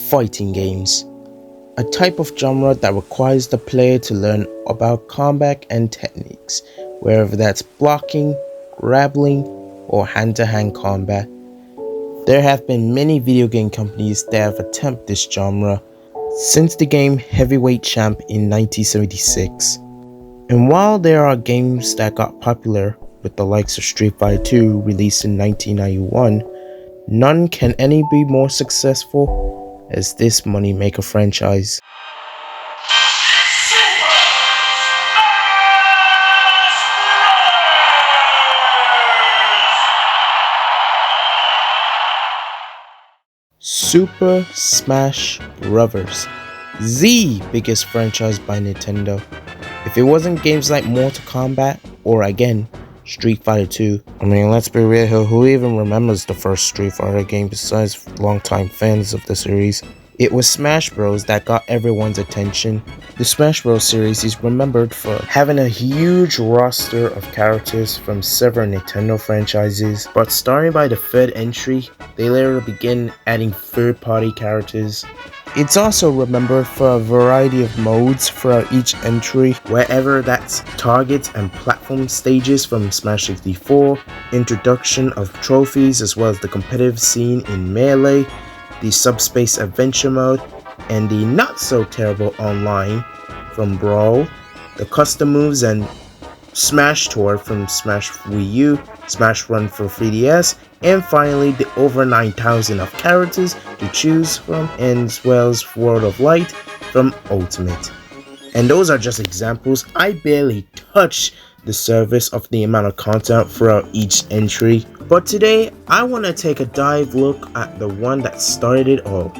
Fighting games, a type of genre that requires the player to learn about combat and techniques, whether that's blocking, grappling, or hand-to-hand combat. There have been many video game companies that have attempted this genre since the game Heavyweight Champ in 1976. And while there are games that got popular with the likes of Street Fighter 2 released in 1991, none can any be more successful as this moneymaker franchise. Super Smash Bros., the biggest franchise by Nintendo. If it wasn't games like Mortal Kombat or again Street Fighter 2, I mean, let's be real here, who even remembers the first Street Fighter game besides longtime fans of the series? It was Smash Bros. That got everyone's attention. The Smash Bros. Series is remembered for having a huge roster of characters from several Nintendo franchises, but starting by the third entry, they later began adding third-party characters. It's also remembered for a variety of modes throughout each entry, wherever that's targets and platform stages from Smash 64, introduction of trophies as well as the competitive scene in Melee, the Subspace Adventure mode, and the not so terrible online from Brawl, the custom moves and Smash Tour from Smash Wii U, Smash Run for 3DS, and finally the over 9,000 of characters to choose from, as well as World of Light from Ultimate. And those are just examples. I barely touched the surface of the amount of content throughout each entry, but today I want to take a dive look at the one that started it all,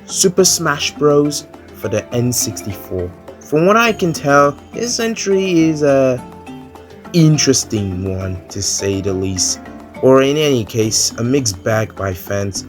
Super Smash Bros. For the N64. From what I can tell, this entry is a interesting one to say the least, or in any case a mixed bag by fans.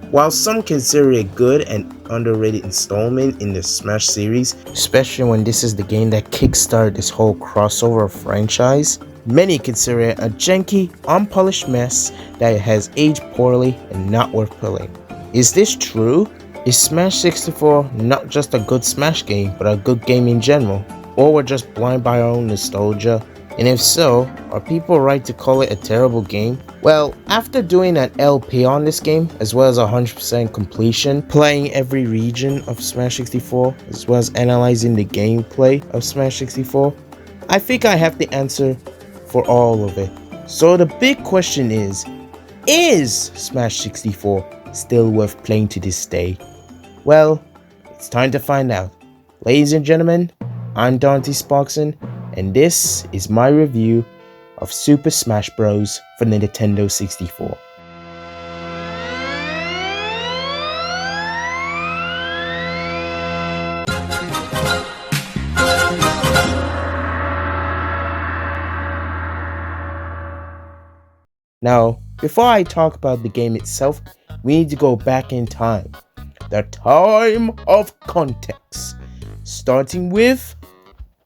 While some consider it a good and underrated installment in the Smash series, especially when this is the game that kickstarted this whole crossover franchise, many consider it a janky, unpolished mess that has aged poorly and not worth playing. Is this true? Is Smash 64 not just a good Smash game, but a good game in general? Or we're just blind by our own nostalgia? And if so, are people right to call it a terrible game? Well, after doing an LP on this game, as well as 100% completion, playing every region of Smash 64, as well as analyzing the gameplay of Smash 64, I think I have the answer for all of it. So the big question is Smash 64 still worth playing to this day? Well, it's time to find out. Ladies and gentlemen, I'm Dante Sparkson, and this is my review of Super Smash Bros. For the Nintendo 64. Now, before I talk about the game itself, we need to go back in time. The time of context. Starting with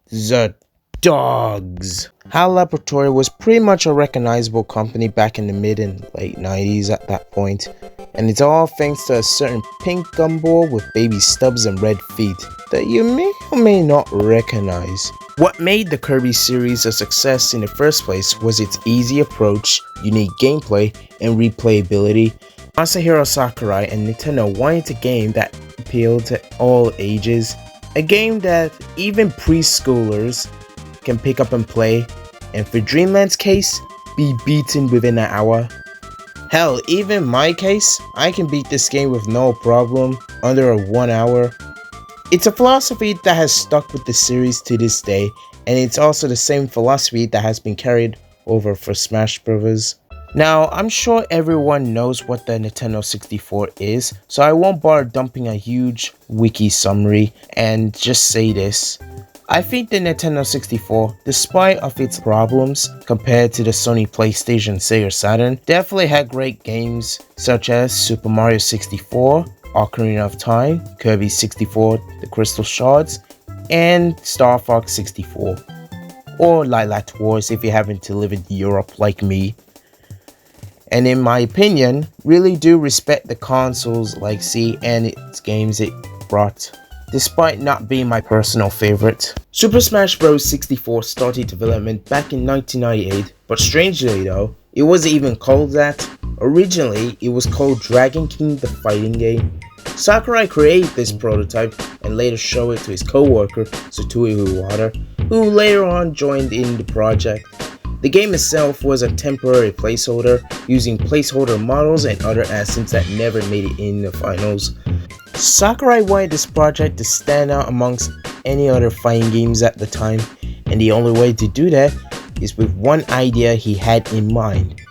the dogs. HAL Laboratory was pretty much a recognizable company back in the mid and late 90s at that point, and it's all thanks to a certain pink gumball with baby stubs and red feet that you may or may not recognize. What made the Kirby series a success in the first place was its easy approach, unique gameplay, and replayability. Masahiro Sakurai and Nintendo wanted a game that appealed to all ages, a game that even preschoolers can pick up and play, and for Dreamland's case, be beaten within an hour. Hell, even my case, I can beat this game with no problem, under a 1 hour. It's a philosophy that has stuck with the series to this day, and it's also the same philosophy that has been carried over for Smash Bros. Now, I'm sure everyone knows what the Nintendo 64 is, so I won't bother dumping a huge wiki summary and just say this. I think the Nintendo 64, despite of its problems compared to the Sony PlayStation, Sega Saturn, definitely had great games such as Super Mario 64, Ocarina of Time, Kirby 64, The Crystal Shards, and Star Fox 64, or Lilac Wars if you happen to live in Europe like me. And in my opinion, really do respect the consoles like C and its games it brought, despite not being my personal favorite. Super Smash Bros. 64 started development back in 1998, but strangely though, it wasn't even called that. Originally, it was called Dragon King the Fighting Game. Sakurai created this prototype and later showed it to his co-worker Satoru Iwata, who later on joined in the project. The game itself was a temporary placeholder, using placeholder models and other assets that never made it in the finals. Sakurai wanted this project to stand out amongst any other fighting games at the time, and the only way to do that is with one idea he had in mind.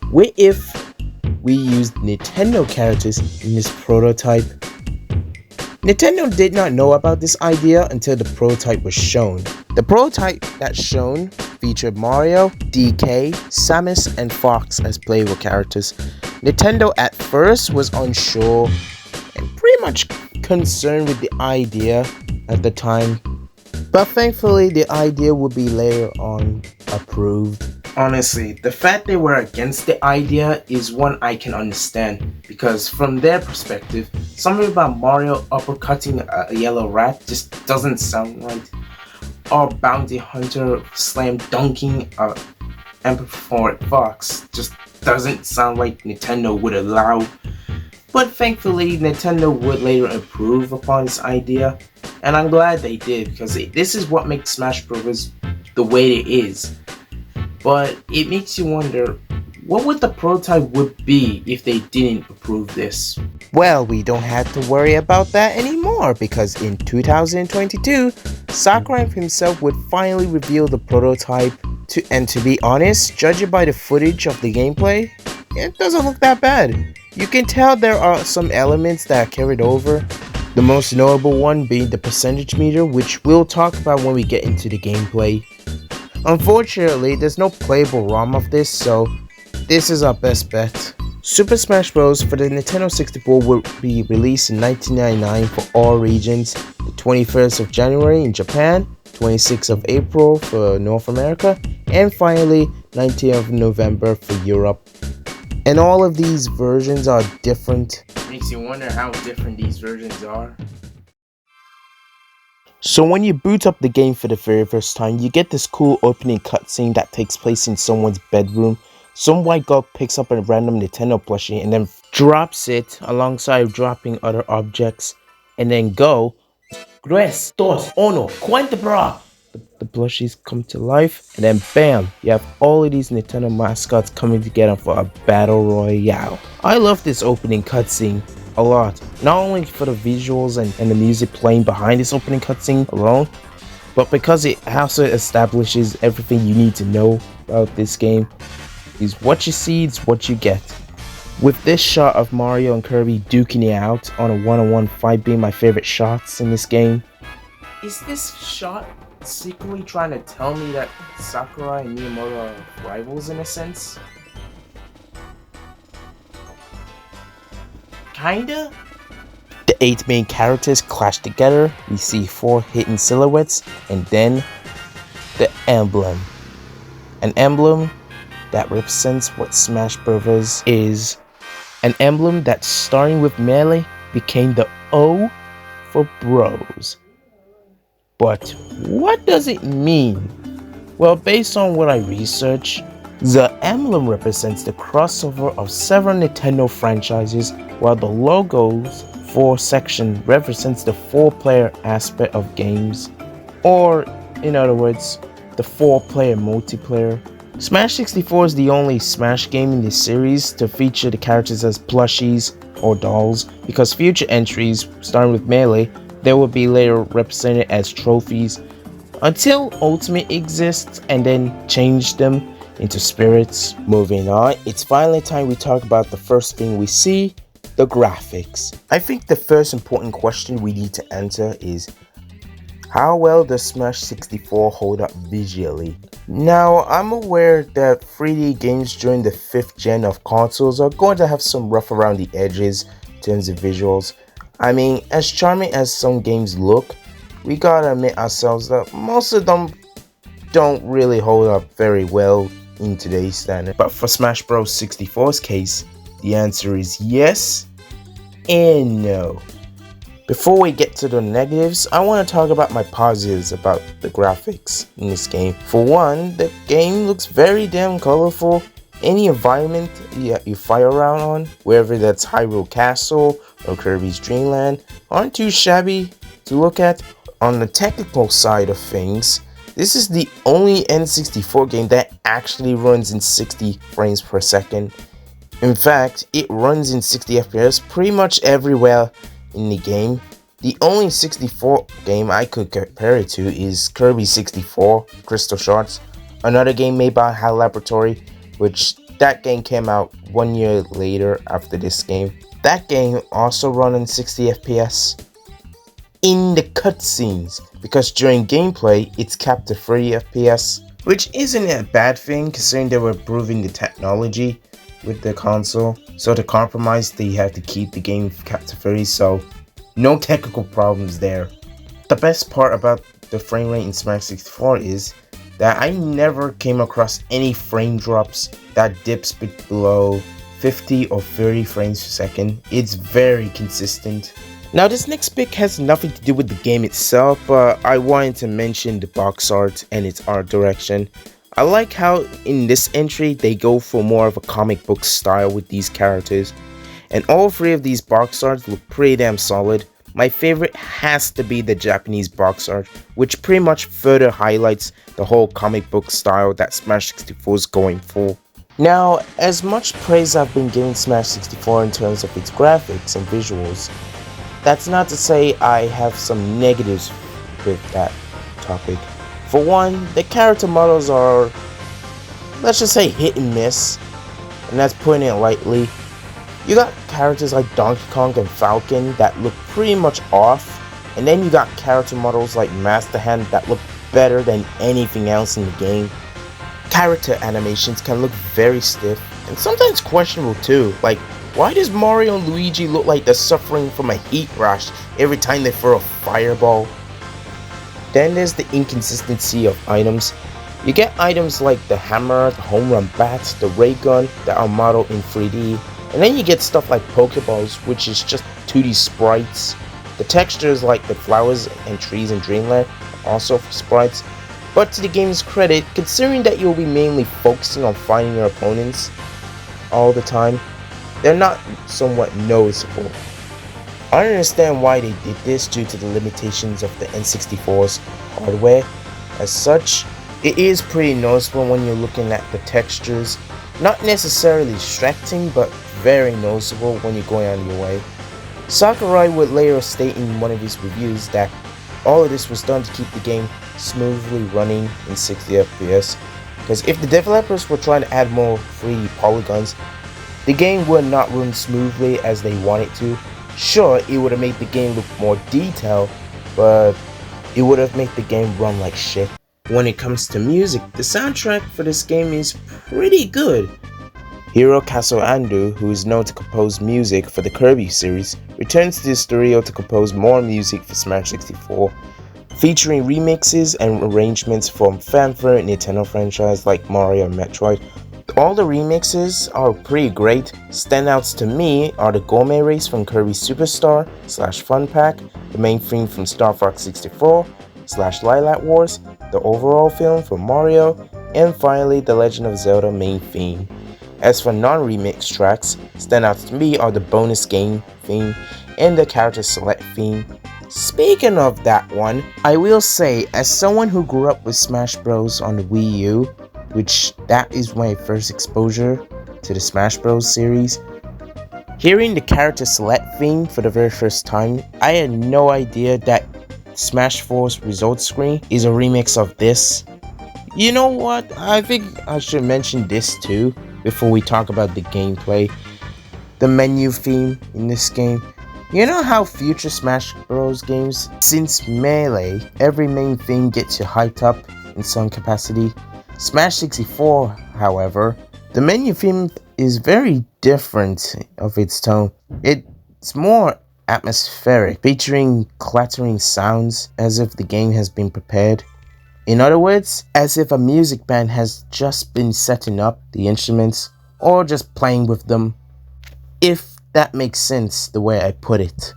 What if we used Nintendo characters in this prototype? Nintendo did not know about this idea until the prototype was shown. The prototype that's shown featured Mario, DK, Samus, and Fox as playable characters. Nintendo at first was unsure and pretty much concerned with the idea at the time, but thankfully the idea would be later on approved. Honestly, the fact they were against the idea is one I can understand, because from their perspective, something about Mario uppercutting a yellow rat just doesn't sound right, or Bounty Hunter slam dunking a Emperor Fox just doesn't sound like Nintendo would allow. But thankfully, Nintendo would later improve upon this idea, and I'm glad they did, because this is what makes Smash Bros. The way it is. But it makes you wonder, what would the prototype would be if they didn't approve this? Well, we don't have to worry about that anymore, because in 2022, Sakurai himself would finally reveal the prototype. And to be honest, judging by the footage of the gameplay, it doesn't look that bad. You can tell there are some elements that are carried over, the most notable one being the percentage meter, which we'll talk about when we get into the gameplay. Unfortunately, there's no playable ROM of this, so this is our best bet. Super Smash Bros. For the Nintendo 64 will be released in 1999 for all regions, the 21st of January in Japan, 26th of April for North America, and finally 19th of November for Europe. And all of these versions are different. Makes you wonder how different these versions are. So when you boot up the game for the very first time, you get this cool opening cutscene that takes place in someone's bedroom. Some white girl picks up a random Nintendo plushie and then drops it alongside dropping other objects. And then go, 3, 2, 1, cuenta bra! The plushies come to life, and then bam, you have all of these Nintendo mascots coming together for a battle royale. I love this opening cutscene a lot, not only for the visuals and the music playing behind this opening cutscene alone, but because it also establishes everything you need to know about this game. Is what you see, it's what you get. With this shot of Mario and Kirby duking it out on a one-on-one fight being my favorite shots in this game. Is this shot secretly trying to tell me that Sakurai and Miyamoto are rivals in a sense? Kinda? The 8 main characters clash together, we see 4 hidden silhouettes, and then the emblem. An emblem that represents what Smash Bros. Is. An emblem that, starting with Melee, became the O for Bros. But what does it mean? Well, based on what I researched, the emblem represents the crossover of several Nintendo franchises, while the logo's 4 section represents the 4-player aspect of games, or in other words, the 4-player multiplayer. Smash 64 is the only Smash game in this series to feature the characters as plushies or dolls, because future entries, starting with Melee, they will be later represented as trophies, until Ultimate exists and then change them into spirits. Moving on, it's finally time we talk about the first thing we see, the graphics. I think the first important question we need to answer is, how well does Smash 64 hold up visually? Now, I'm aware that 3D games during the 5th gen of consoles are going to have some rough around the edges in terms of visuals. I mean, as charming as some games look, we gotta admit ourselves that most of them don't really hold up very well in today's standard. But for Smash Bros. 64's case, the answer is yes and no. Before we get to the negatives, I want to talk about my positives about the graphics in this game. For one, the game looks very damn colorful. Any environment you fire around on, whether that's Hyrule Castle or Kirby's Dream Land, aren't too shabby to look at. On the technical side of things, this is the only N64 game that actually runs in 60 frames per second. In fact, it runs in 60 FPS pretty much everywhere in the game. The only 64 game I could compare it to is Kirby 64 Crystal Shards, another game made by HAL Laboratory, which that game came out 1 year later after this game. That game also run in 60 FPS in the cutscenes, because during gameplay it's capped to 30 FPS, which isn't a bad thing considering they were improving the technology with the console. So to compromise, they had to keep the game capped to 30, so no technical problems there. The best part about the frame rate in Smash 64 is that I never came across any frame drops that dips below 50 or 30 frames per second. It's very consistent. Now this next pick has nothing to do with the game itself, but I wanted to mention the box art and its art direction. I like how in this entry they go for more of a comic book style with these characters, and all three of these box arts look pretty damn solid. My favorite has to be the Japanese box art, which pretty much further highlights the whole comic book style that Smash 64 is going for. Now, as much praise I've been giving Smash 64 in terms of its graphics and visuals, that's not to say I have some negatives with that topic. For one, the character models are, let's just say, hit and miss, and that's putting it lightly. You got characters like Donkey Kong and Falcon that look pretty much off, and then you got character models like Master Hand that look better than anything else in the game. Character animations can look very stiff, and sometimes questionable too, like why does Mario and Luigi look like they're suffering from a heat rash every time they throw a fireball? Then there's the inconsistency of items. You get items like the hammer, the home run bat, the ray gun that are modeled in 3D, and then you get stuff like Pokeballs, which is just 2D sprites. The textures like the flowers and trees in Dreamland are also for sprites, but to the game's credit, considering that you'll be mainly focusing on fighting your opponents all the time, they're not somewhat noticeable. I understand why they did this due to the limitations of the N64's hardware. As such, it is pretty noticeable when you're looking at the textures. Not necessarily distracting, but very noticeable when you're going out of your way. Sakurai would later state in one of his reviews that all of this was done to keep the game smoothly running in 60 FPS, because if the developers were trying to add more 3D polygons, the game would not run smoothly as they want it to. Sure, it would have made the game look more detailed, but it would have made the game run like shit. When it comes to music, the soundtrack for this game is pretty good. Hirokazu Ando, who is known to compose music for the Kirby series, returns to the studio to compose more music for Smash 64, featuring remixes and arrangements from fan-favorite Nintendo franchises like Mario and Metroid. All the remixes are pretty great. Standouts to me are the Gourmet Race from Kirby Superstar / Fun Pack, the main theme from Star Fox 64 / Lilac Wars, the overall film from Mario, and finally the Legend of Zelda main theme. As for non-remix tracks, standouts to me are the bonus game theme and the character select theme. Speaking of that one, I will say, as someone who grew up with Smash Bros on the Wii U, which that is my first exposure to the Smash Bros series, hearing the character select theme for the very first time, I had no idea that Smash 4's results screen is a remix of this. You know what, I think I should mention this too before we talk about the gameplay. The menu theme in this game. You know how future Smash Bros games, since Melee, every main theme gets you hyped up in some capacity? Smash 64, however, the menu theme is very different of its tone. It's more atmospheric, featuring clattering sounds as if the game has been prepared. In other words, as if a music band has just been setting up the instruments or just playing with them, if that makes sense the way I put it.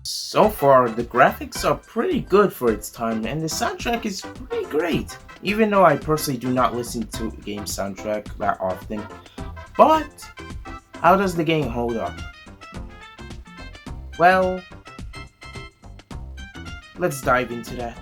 So far, the graphics are pretty good for its time, and the soundtrack is pretty great. Even though I personally do not listen to a game soundtrack that often. But, how does the game hold up? Well, let's dive into that.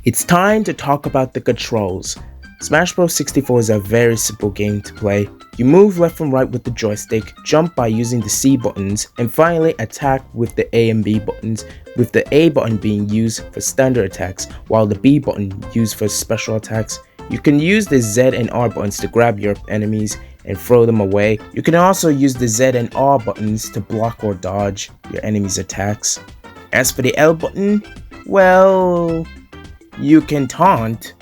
It's time to talk about the controls. Smash Bros. 64 is a very simple game to play. You move left and right with the joystick, jump by using the C buttons, and finally attack with the A and B buttons, with the A button being used for standard attacks, while the B button used for special attacks. You can use the Z and R buttons to grab your enemies and throw them away. You can also use the Z and R buttons to block or dodge your enemy's attacks. As for the L button, well, you can taunt.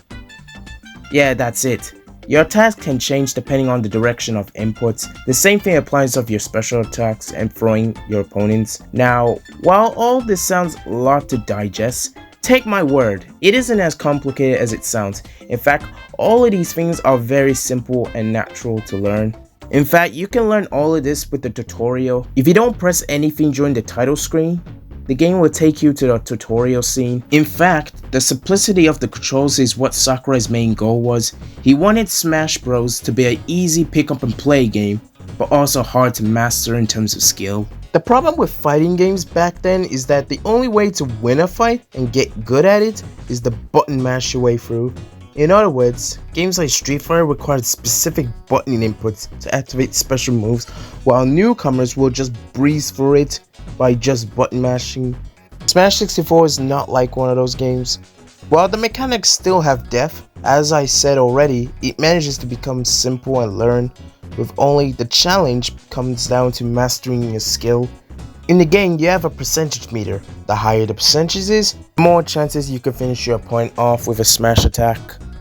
Yeah, that's it. Your attacks can change depending on the direction of inputs. The same thing applies of your special attacks and throwing your opponents. Now, while all this sounds a lot to digest, take my word, it isn't as complicated as it sounds. In fact, all of these things are very simple and natural to learn. In fact, you can learn all of this with the tutorial. If you don't press anything during the title screen, the game will take you to the tutorial scene. In fact, the simplicity of the controls is what Sakurai's main goal was. He wanted Smash Bros. To be an easy pick up and play game, but also hard to master in terms of skill. The problem with fighting games back then is that the only way to win a fight and get good at it is to button mash your way through. In other words, games like Street Fighter required specific buttoning inputs to activate special moves, while newcomers will just breeze through it by just button mashing. Smash 64 is not like one of those games. While the mechanics still have depth, as I said already, it manages to become simple and learn, with only the challenge comes down to mastering your skill. In the game, you have a percentage meter. The higher the percentage is, the more chances you can finish your opponent off with a smash attack.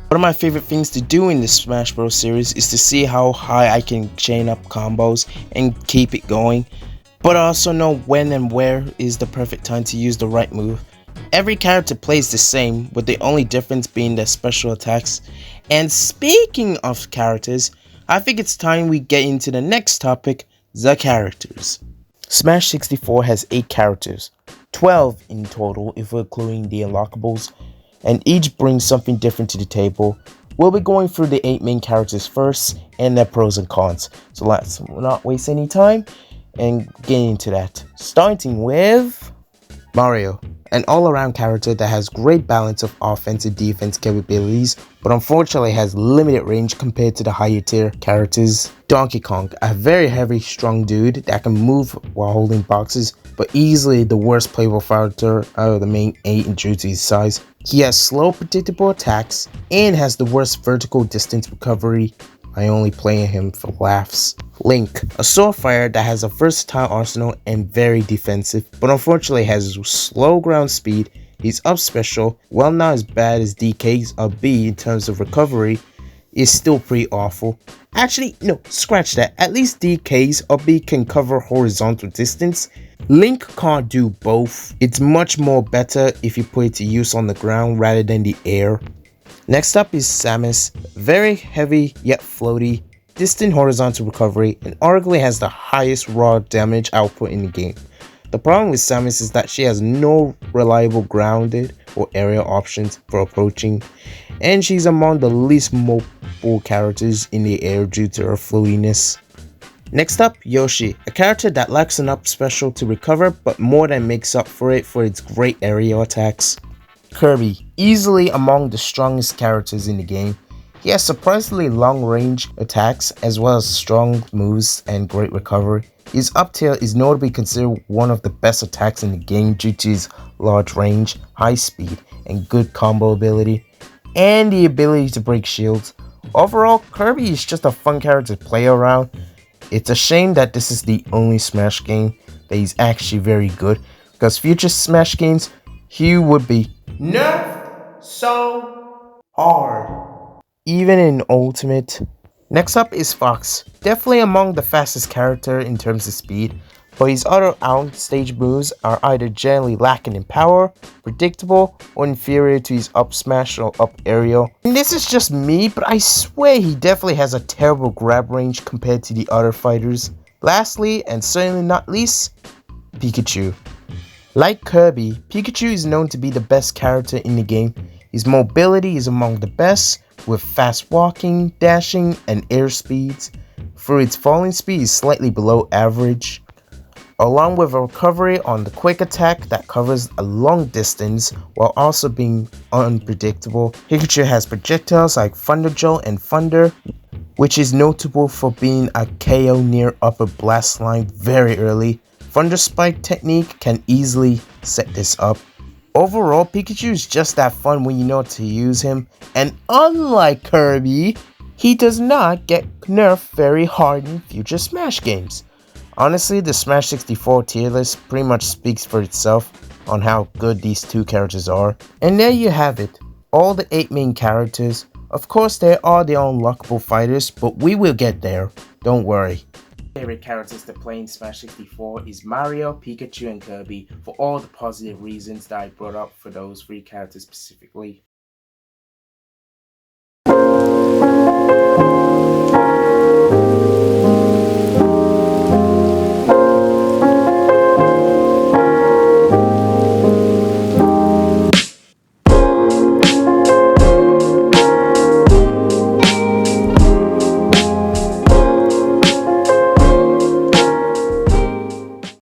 One of my favorite things to do in this Smash Bros series is to see how high I can chain up combos and keep it going, but I also know when and where is the perfect time to use the right move. Every character plays the same, with the only difference being their special attacks. And speaking of characters, I think it's time we get into the next topic, the characters. Smash 64 has 8 characters, 12 in total if we're including the unlockables, and each brings something different to the table. We'll be going through the 8 main characters first and their pros and cons, so let's not waste any time and get into that. Starting with Mario, an all-around character that has great balance of offense and defense capabilities, but unfortunately has limited range compared to the higher tier characters. Donkey Kong, a very heavy, strong dude that can move while holding boxes, but easily the worst playable fighter out of the main 8 due to his size. He has slow, predictable attacks and has the worst vertical distance recovery. I only play him for laughs. Link, a sword fighter that has a versatile arsenal and very defensive, but unfortunately has slow ground speed. He's up special, while not as bad as DK's or B in terms of recovery, is still pretty awful. Actually, no, scratch that. At least DK's or B can cover horizontal distance. Link can't do both. It's much more better if you put it to use on the ground rather than the air. Next up is Samus, very heavy yet floaty, distant horizontal recovery, and arguably has the highest raw damage output in the game. The problem with Samus is that she has no reliable grounded or aerial options for approaching, and she's among the least mobile characters in the air due to her floatiness. Next up, Yoshi, a character that lacks enough special to recover but more than makes up for it for its great aerial attacks. Kirby, easily among the strongest characters in the game. He has surprisingly long range attacks as well as strong moves and great recovery. His up tier is notably considered one of the best attacks in the game due to his large range, high speed, and good combo ability, and the ability to break shields. Overall, Kirby is just a fun character to play around. It's a shame that this is the only Smash game that is actually very good, because future Smash games, he would be nerfed so hard. even in Ultimate. Next up is Fox, definitely among the fastest character in terms of speed, but his other onstage moves are either generally lacking in power, predictable, or inferior to his up smash or up aerial. And this is just me, but I swear he definitely has a terrible grab range compared to the other fighters. Lastly, and certainly not least, Pikachu. Like Kirby, Pikachu is known to be the best character in the game. His mobility is among the best, with fast walking, dashing, and air speeds. Through its falling speed is slightly below average, along with a recovery on the quick attack that covers a long distance while also being unpredictable. Pikachu has projectiles like Thunder Jolt and Thunder, which is notable for being a KO near upper blast line very early. Thunder Spike technique can easily set this up. Overall, Pikachu is just that fun when you know to use him, and unlike Kirby, he does not get nerfed very hard in future Smash games. Honestly, the Smash 64 tier list pretty much speaks for itself on how good these two characters are. And there you have it, all the 8 main characters. Of course, there are the unlockable fighters, but we will get there, don't worry. Favorite characters to play in Smash 64 is Mario, Pikachu, and Kirby for all the positive reasons that I brought up for those 3 characters specifically.